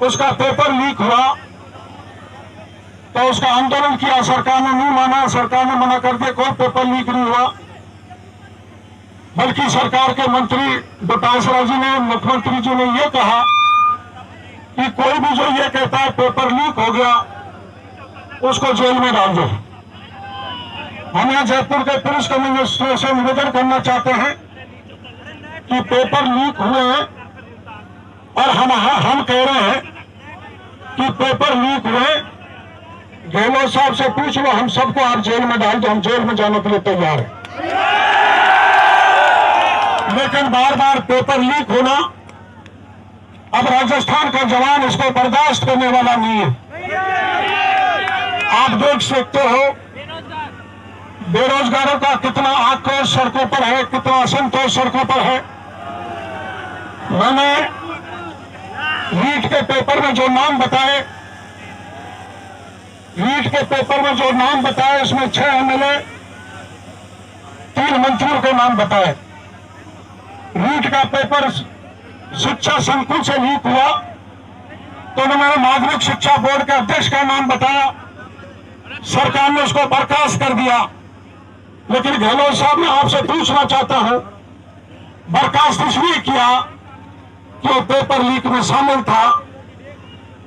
उसका paper leak हुआ तो उसका आंदोलन किया, सरकार ने नहीं माना, सरकार ने मना कर दिया, कोई पेपर लीक नहीं हुआ। बल्कि सरकार के मंत्री डोटासरा जी ने, मुख्यमंत्री जी ने यह कहा कि कोई भी जो ये कहता है पेपर लीक हो गया उसको जेल में डाल दो। हम यहाँ जयपुर के पुलिस कमिश्नर से निवेदन करना चाहते हैं कि पेपर लीक हुए हैं और हम कह रहे हैं कि पेपर लीक हुए, गहलोत साहब से पूछ लो, हम सबको आप जेल में डाल दो, हम जेल में जाने के लिए तैयार हैं। लेकिन बार बार पेपर लीक होना, अब राजस्थान का जवान इसको बर्दाश्त करने वाला नहीं है। आप देख सकते हो बेरोजगारों का कितना आक्रोश सड़कों पर है, कितना असंतोष सड़कों पर है। मैंने रीट के पेपर में जो नाम बताए, रीट के पेपर में जो नाम बताए उसमें 6 एमएलए, 3 मंत्रियों के नाम बताए। रीट का पेपर शिक्षा संकुल से लीक हुआ तो उन्होंने माध्यमिक शिक्षा बोर्ड के अध्यक्ष का नाम बताया, सरकार ने उसको बर्खास्त कर दिया। लेकिन गहलोत साहब ने आपसे पूछना चाहता हूं, बर्खास्त इसलिए किया कि वो पेपर लीक में शामिल था,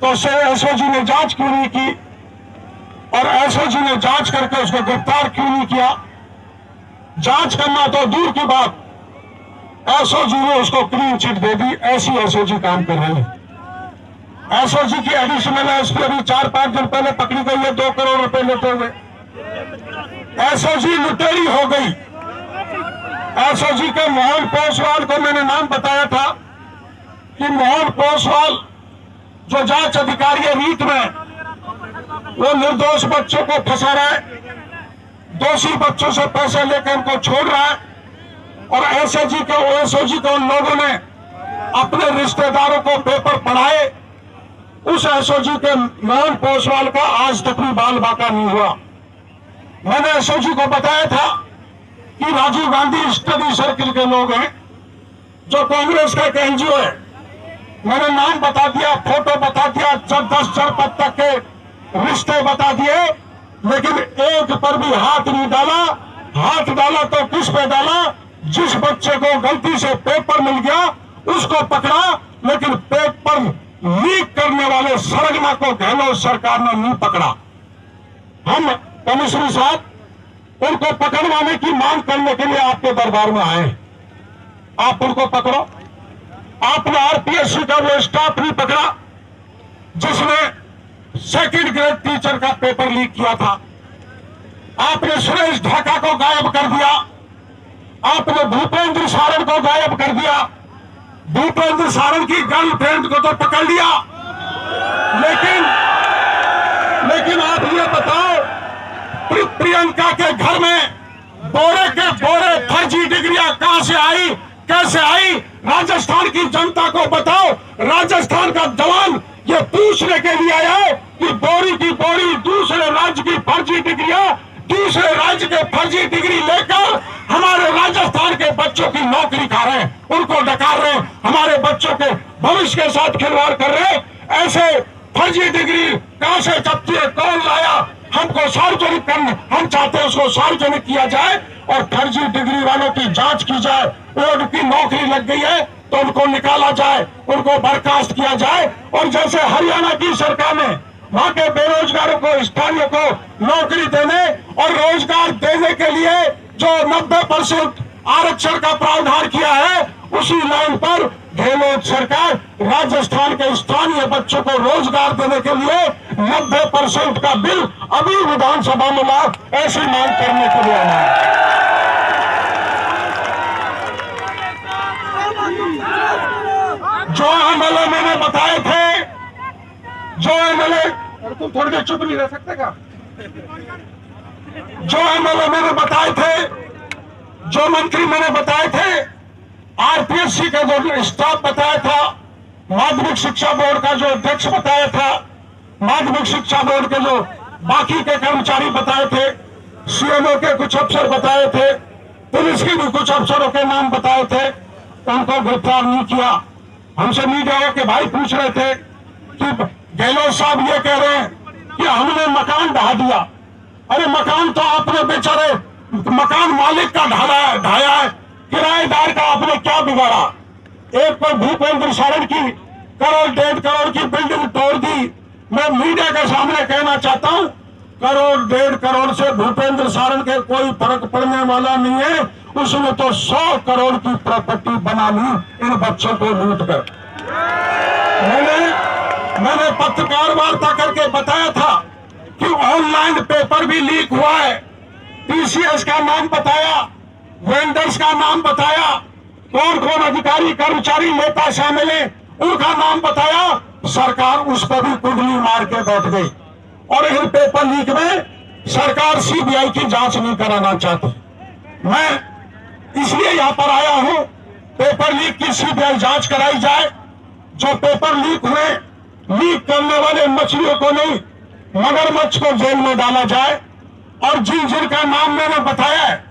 तो उसे एसओजी ने जांच क्यों नहीं की और एसओजी ने जांच करके उसको गिरफ्तार क्यों नहीं किया? जांच करना तो दूर की बात, एसओजी ने उसको क्लीन चिट दे दी। ऐसी एसओजी काम कर रही है। एसओजी की एडिशनल एसपी अभी 4-5 दिन पहले पकड़ी गई है 2 करोड़ रुपए लेते हुए। एसओजी लुटेरी हो गई। एसओजी के मोहन पोसवाल को मैंने नाम बताया था कि मोहन पोसवाल जो जांच अधिकारी है रीट में, वो निर्दोष बच्चों को फंसा रहा है, दोषी बच्चों से पैसे लेकर उनको छोड़ रहा है। और एसओजी को उन लोगों ने अपने रिश्तेदारों को पेपर पढ़ाए। उस एसओजी के मोहन पोसवाल का आज तक भी बाल बाका नहीं हुआ। मैंने एसओजी को बताया था कि राजीव गांधी स्टडी सर्किल के लोग हैं जो कांग्रेस का एक एनजीओ है। मैंने नाम बता दिया, फोटो बता दिया, 10 जनपद तक के रिश्ते बता दिए, लेकिन एक पर भी हाथ नहीं डाला। हाथ डाला तो किस पे डाला? जिस बच्चे को गलती से पेपर मिल गया उसको पकड़ा, लेकिन पेपर लीक करने वाले सरगना को गहलोत सरकार ने नहीं पकड़ा। हम कमिश्नर साहब उनको पकड़वाने की मांग करने के लिए आपके दरबार में आए। आप उनको पकड़ो। आपने आरपीएससी का वो स्टाफ नहीं पकड़ा जिसने 2nd ग्रेड टीचर का पेपर लीक किया था। आपने सुरेश ढाका को गायब कर दिया। आपने भूपेंद्र सारण को गायब कर दिया। भूपेंद्र सारण की गर्लफ्रेंड को तो पकड़ लिया, लेकिन आप ये बताओ प्रियंका के घर में बोरे के बोरे फर्जी डिग्रियां कहां से आई, कैसे आई? राजस्थान की जनता को बताओ। राजस्थान का जवान ये पूछने के लिए आया है कि बोरी की बोरी दूसरे राज्य की फर्जी डिग्रियां, दूसरे राज्य के फर्जी डिग्री लेकर हमारे राजस्थान के बच्चों की नौकरी खा रहे हैं, उनको डकार रहे हैं, हमारे बच्चों के भविष्य के साथ खिलवाड़ कर रहे हैं। ऐसे फर्जी डिग्री कहां से जब्ती है, कौन लाया? हमको सार्वजनिक करना, हम चाहते हैं उसको सार्वजनिक किया जाए और फर्जी डिग्री वालों की जांच की जाए। वो उनकी नौकरी लग गई है तो उनको निकाला जाए, उनको बर्खास्त किया जाए। और जैसे हरियाणा की सरकार ने वहां के बेरोजगारों को, स्थानीय को नौकरी देने और रोजगार देने के लिए जो 90% आरक्षण का प्रावधान किया है, उसी लाइन पर गहलोत सरकार राजस्थान के स्थानीय बच्चों को रोजगार देने के लिए 90% का बिल अभी विधानसभा में ला, ऐसी मांग करने के लिए आना है। जो एमएलए मैंने बताए थे, जो एमएलए, तुम थोड़ी देर चुप नहीं रह सकते का? जो एमएलए मैंने बताए थे, जो मंत्री मैंने बताए थे, आरपीएससी का जो स्टाफ बताया था, माध्यमिक शिक्षा बोर्ड का जो अध्यक्ष बताया था, माध्यमिक शिक्षा बोर्ड के जो बाकी के कर्मचारी बताए थे, सीएमओ के कुछ अफसर बताए थे, पुलिस के भी कुछ अफसरों के नाम बताए थे, उनको गिरफ्तार नहीं किया। हमसे मीडिया के भाई पूछ रहे थे कि गहलोत साहब ये कह रहे हैं कि हमने मकान ढा दिया। अरे मकान तो आपने बेचारे मकान मालिक का ढाया है, किराएदार का आपने क्या बिगाड़ा? एक पर भूपेंद्र सारण की 1.5 करोड़ की बिल्डिंग तोड़ दी। मैं मीडिया के सामने कहना चाहता हूं, 1.5 करोड़ से भूपेंद्र सारण के कोई फर्क पड़ने वाला नहीं है। उसने तो 100 करोड़ की प्रॉपर्टी बना ली इन बच्चों को लूट कर। मैंने पत्रकार वार्ता करके बताया था कि ऑनलाइन पेपर भी लीक हुआ है। टीसीएस का नाम बताया, वेंडर्स का नाम बताया, कौन कौन अधिकारी कर्मचारी नेता शामिल है उनका नाम बताया। सरकार उस पर भी कुंडली मार के बैठ गई और इन पेपर लीक में सरकार सीबीआई की जांच नहीं कराना चाहती। मैं इसलिए यहां पर आया हूं, पेपर लीक की सीबीआई जांच कराई जाए। जो पेपर लीक हुए, लीक करने वाले मछलियों को नहीं, मगरमच्छ को जेल में डाला जाए और जिनका नाम मैंने बताया है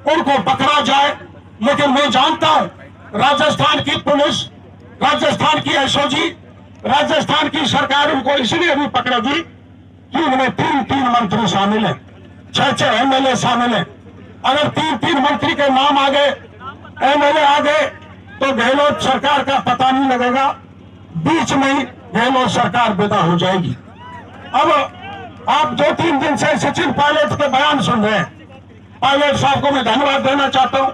उनको पकड़ा जाए। लेकिन मैं जानता हूं राजस्थान की पुलिस, राजस्थान की एसओजी, राजस्थान की सरकार उनको इसलिए भी पकड़ेगी कि उनमें 3 मंत्री शामिल हैं, 6 एमएलए शामिल हैं। अगर 3 मंत्री के नाम आ गए, एमएलए आ गए, तो गहलोत सरकार का पता नहीं लगेगा, बीच में ही गहलोत सरकार विदा हो जाएगी। अब आप 2-3 दिन से सचिन पायलट के बयान सुन रहे हैं। पायलट साहब को मैं धन्यवाद देना चाहता हूं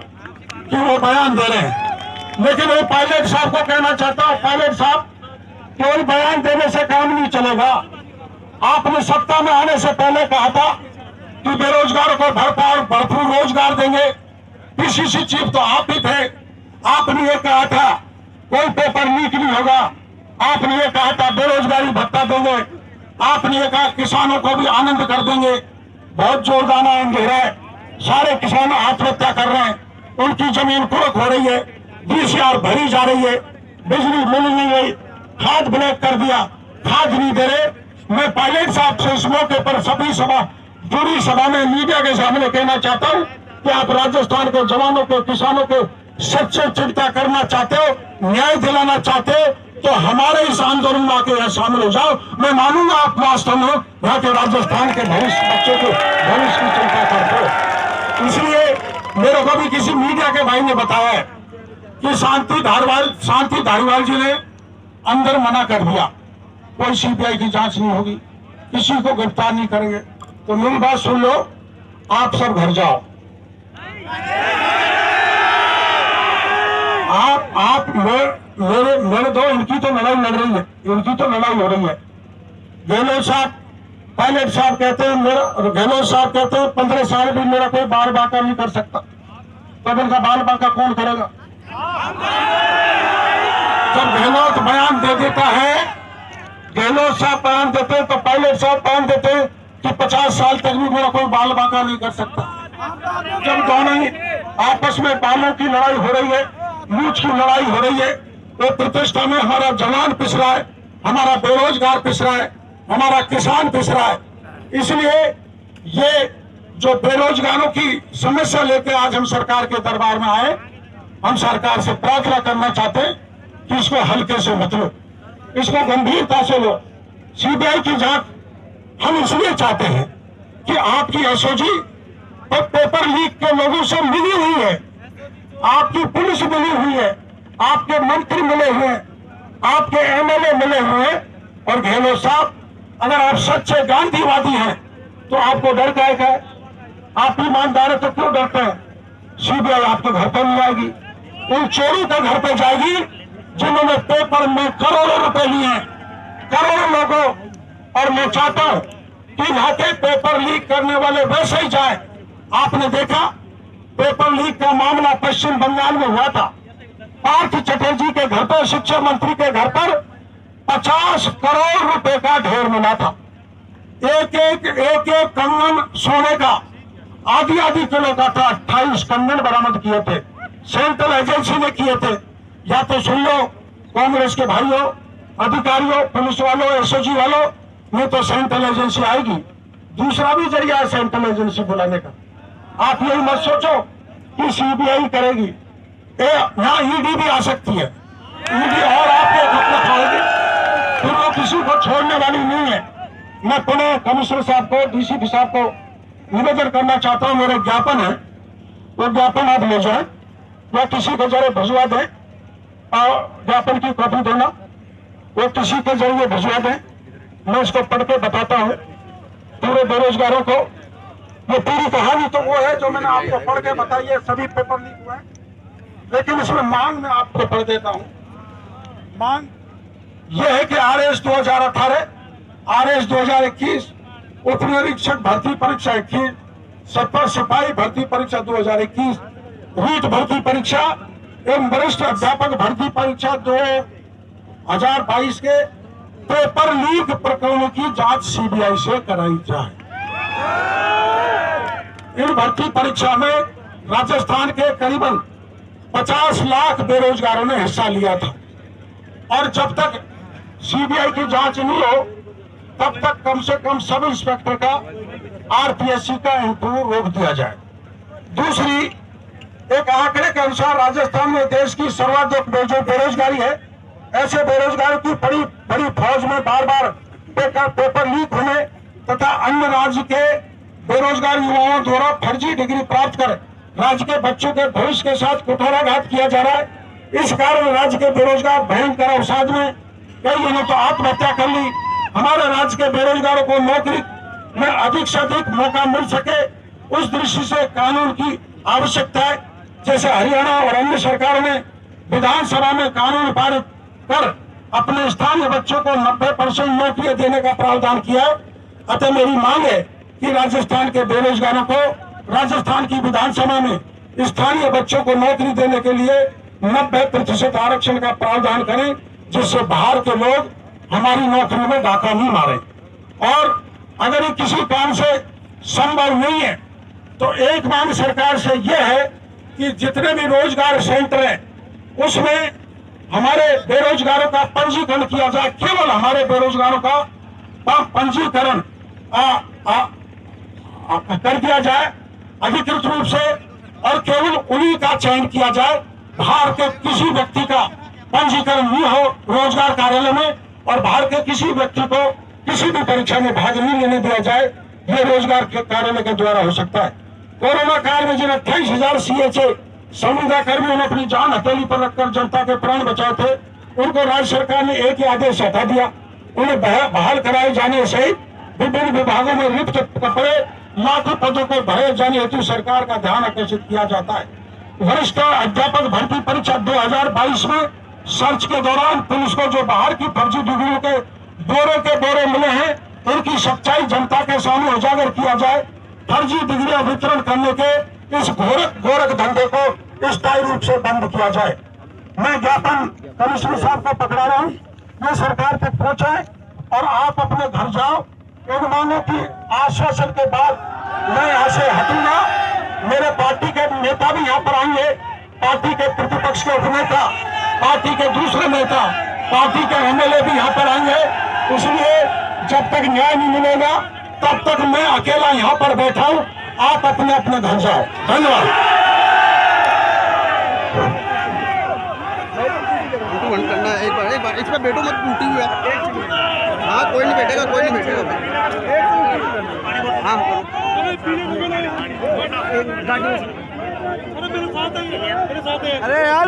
कि वो बयान दे रहे हैं, लेकिन वो पायलट साहब को कहना चाहता हूं, पायलट साहब केवल बयान देने से काम नहीं चलेगा। आपने सत्ता में आने से पहले कहा था कि बेरोजगारों को भरपूर रोजगार देंगे। पीसीसी चीफ तो आप ही थे। आपने ये कहा था कोई पेपर लीक नहीं होगा। आपने ये कहा था बेरोजगारी भत्ता देंगे। आपने ये कहा किसानों को भी आनंद कर देंगे। बहुत जोरदार अंधेरा है, सारे किसान आत्महत्या कर रहे हैं, उनकी जमीन कुड़क हो रही है, डीसीआर भरी जा रही है, बिजली मिल नहीं रही, खाद ब्लैक कर दिया, खाद नहीं दे रहे। मैं पायलट साहब से इस मौके पर सभी जुड़ी सभा में मीडिया के सामने कहना चाहता हूं कि आप राजस्थान के जवानों को, किसानों को सच्चे चिंता करना चाहते हो, न्याय दिलाना चाहते हो, तो हमारे इस आंदोलन में आके यहाँ शामिल हो जाओ। मैं मानूंगा आप वास्तव में यहाँ के राजस्थान के भविष्य, बच्चों के भविष्य की चिंता करते हो। इसलिए मेरे को भी किसी मीडिया के भाई ने बताया है कि शांति धारीवाल जी ने अंदर मना कर दिया, कोई सीबीआई की जांच नहीं होगी, किसी को गिरफ्तार नहीं करेंगे। तो मेरी बात सुन लो, आप सब घर जाओ। आप मेरे दो, इनकी तो लड़ाई लड़ रही है, इनकी तो लड़ाई हो रही है। गहलोत साहब, पायलट साहब कहते हैं गहलोत साहब कहते हैं 15 साल भी मेरा कोई बाल बांका नहीं कर सकता। तब इनका बाल बांका कौन करेगा? जब गहलोत बयान दे देता है, गहलोत साहब बयान देते तो पायलट साहब बयान देते कि 50 साल तक भी मेरा कोई बाल बांका नहीं कर सकता। जब दोनों ही आपस में बालों की लड़ाई हो रही है, मूछ की लड़ाई हो रही है, तो प्रतिष्ठा में हमारा जवान पिस रहा है, हमारा बेरोजगार पिस रहा है, हमारा किसान पिस रहा है। इसलिए ये जो बेरोजगारों की समस्या लेकर आज हम सरकार के दरबार में आए, हम सरकार से प्रार्थना करना चाहते हैं कि इसको हल्के से मत लो, इसको गंभीरता से लो। सीबीआई की जांच हम इसलिए चाहते हैं कि आपकी एसओजी और पेपर लीक के लोगों से मिली हुई है, आपकी पुलिस मिली हुई है, आपके मंत्री मिले हुए हैं, आपके एमएलए मिले हुए हैं। और गहलोत साहब, अगर आप सच्चे गांधीवादी हैं तो आपको डर काहे का है? आप ईमानदार है तो क्यों डरते हैं? सीबीआई आपके घर पर नहीं आएगी, उन चोरों के घर पर जाएगी जिन्होंने पेपर में करोड़ों रुपए लिए हैं, करोड़ों लोगों। और मैं चाहता हूं कि यहाँ के पेपर लीक करने वाले वैसे ही जाए। आपने देखा पेपर लीक का मामला पश्चिम बंगाल में हुआ था। पार्थ चटर्जी के घर पर, शिक्षा मंत्री के घर पर 50 करोड़ रुपए का ढेर मिला था। एक एक कंगन सोने का आधी किलो का था। 28 कंगन बरामद किए थे, सेंट्रल एजेंसी ने किए थे। या तो सुन लो कांग्रेस के भाइयों, अधिकारियों, पुलिस वालों, एसओजी वालों, नहीं तो सेंट्रल एजेंसी आएगी। दूसरा भी जरिया है सेंट्रल एजेंसी बुलाने का। आप यही मत सोचो कि सीबीआई करेगी, यहाँ ईडी भी आ सकती है। ईडी और आप एक हफ्ता खाएगी, फिर वो किसी को छोड़ने वाली नहीं है। मैं पुनः कमिश्नर साहब को, डीसीपी साहब को निवेदन करना चाहता हूं, मेरे ज्ञापन है, वो ज्ञापन आप ले जाए या किसी को जरिए भिजवा दें, और ज्ञापन की कॉपी देना, वो किसी के जरिए भिजवा दें, मैं इसको पढ़ के बताता हूँ पूरे बेरोजगारों को। ये पूरी कहानी तो वो है जो मैंने आपको पढ़ के बताई है, सभी पेपर लीक हुए हैं, लेकिन इसमें मांग मैं आपको पढ़ देता हूँ। मांग यह है कि RS 2018, RS 2021, उप निरीक्षक भर्ती परीक्षा 21, सफर सिपाही भर्ती परीक्षा 2021, रीट भर्ती परीक्षा एवं वरिष्ठ अध्यापक भर्ती परीक्षा 2022 के पेपर लीक प्रकरणों की जांच CBI से कराई जाए। इन भर्ती परीक्षा में राजस्थान के करीबन 50 लाख बेरोजगारों ने हिस्सा लिया था, और जब तक CBI की जांच नहीं हो तब तक कम से कम सब इंस्पेक्टर का RPSC का इंटरव्यू रोक दिया जाए। दूसरी, एक आंकड़े के अनुसार राजस्थान में देश की सर्वाधिक जो बेरोजगारी है, ऐसे बेरोजगारों की बड़ी बड़ी फौज में बार बार पेपर लीक होने तथा अन्य राज्य के बेरोजगार युवाओं द्वारा फर्जी डिग्री प्राप्त कर राज्य के बच्चों के भविष्य के साथ कुठाराघात किया जा रहा है। इस कारण राज्य के बेरोजगार भयंकर अवसाद में, कई ने तो आत्महत्या कर ली। हमारे राज्य के बेरोजगारों को नौकरी में अधिक से अधिक मौका मिल सके, उस दृष्टि से कानून की आवश्यकता है। जैसे हरियाणा और अन्य सरकारों ने विधानसभा में कानून पारित कर अपने स्थानीय बच्चों को 90% नौकरियां देने का प्रावधान किया। अतः मेरी मांग है कि राजस्थान के बेरोजगारों को राजस्थान की विधानसभा में स्थानीय बच्चों को नौकरी देने के लिए 90% आरक्षण का प्रावधान करें, जिससे बाहर के लोग हमारी नौकरी में डाका नहीं मारे। और अगर ये किसी काम से संभव नहीं है तो एक मांग सरकार से यह है कि जितने भी रोजगार सेंटर हैं उसमें हमारे बेरोजगारों का पंजीकरण किया जाए। केवल हमारे बेरोजगारों का पंजीकरण कर दिया जाए अधिकृत रूप से, और केवल उन्हीं का चयन किया जाए। बाहर के किसी व्यक्ति का पंजीकरण नहीं हो रोजगार कार्यालय में, और बाहर के किसी व्यक्ति को किसी भी परीक्षा में भाग नहीं लेने दिया जाए। ये रोजगार के कार्यालय के द्वारा हो सकता है। कोरोना काल में जिन 28,000 CHA संविदा कर्मियों ने अपनी जान हथेली पर रखकर जनता के प्राण बचाए थे, उनको राज्य सरकार ने एक ही आदेश हटा दिया। उन्हें बहाल कराए जाने सहित विभिन्न विभागों में रिक्त कपड़े लाखों पदों को भरे जाने हेतु सरकार का ध्यान आकर्षित किया जाता है। वरिष्ठ अध्यापक भर्ती परीक्षा 2022 में सर्च के दौरान पुलिस को जो बाहर की फर्जी डिग्रियों के बोरे मिले हैं, उनकी सच्चाई जनता के सामने उजागर किया जाए। फर्जी डिग्रियां वितरण करने के इस गोरख धंधे को स्थायी रूप से बंद किया जाए। मैं ज्ञापन कमिश्नर साहब को पकड़ा रहा हूँ, ये सरकार तक पहुंचाए और आप अपने घर जाओ। इन मांगों की आश्वासन के बाद मैं यहाँ से हटूंगा। मेरे पार्टी के नेता भी यहाँ पर आएंगे, पार्टी के प्रतिपक्ष के उपनेता, पार्टी के दूसरे नेता, पार्टी के MLA भी यहाँ पर आएंगे। इसलिए जब तक न्याय नहीं मिलेगा तब तक मैं अकेला यहाँ पर बैठा हूँ। आप अपने अपने घर जाओ। धन्यवाद। करना एक बार इस पर बैठो मत, टूटी हुई है। हाँ कोई नहीं बैठेगा, कोई नहीं बैठेगा। हाँ अरे यार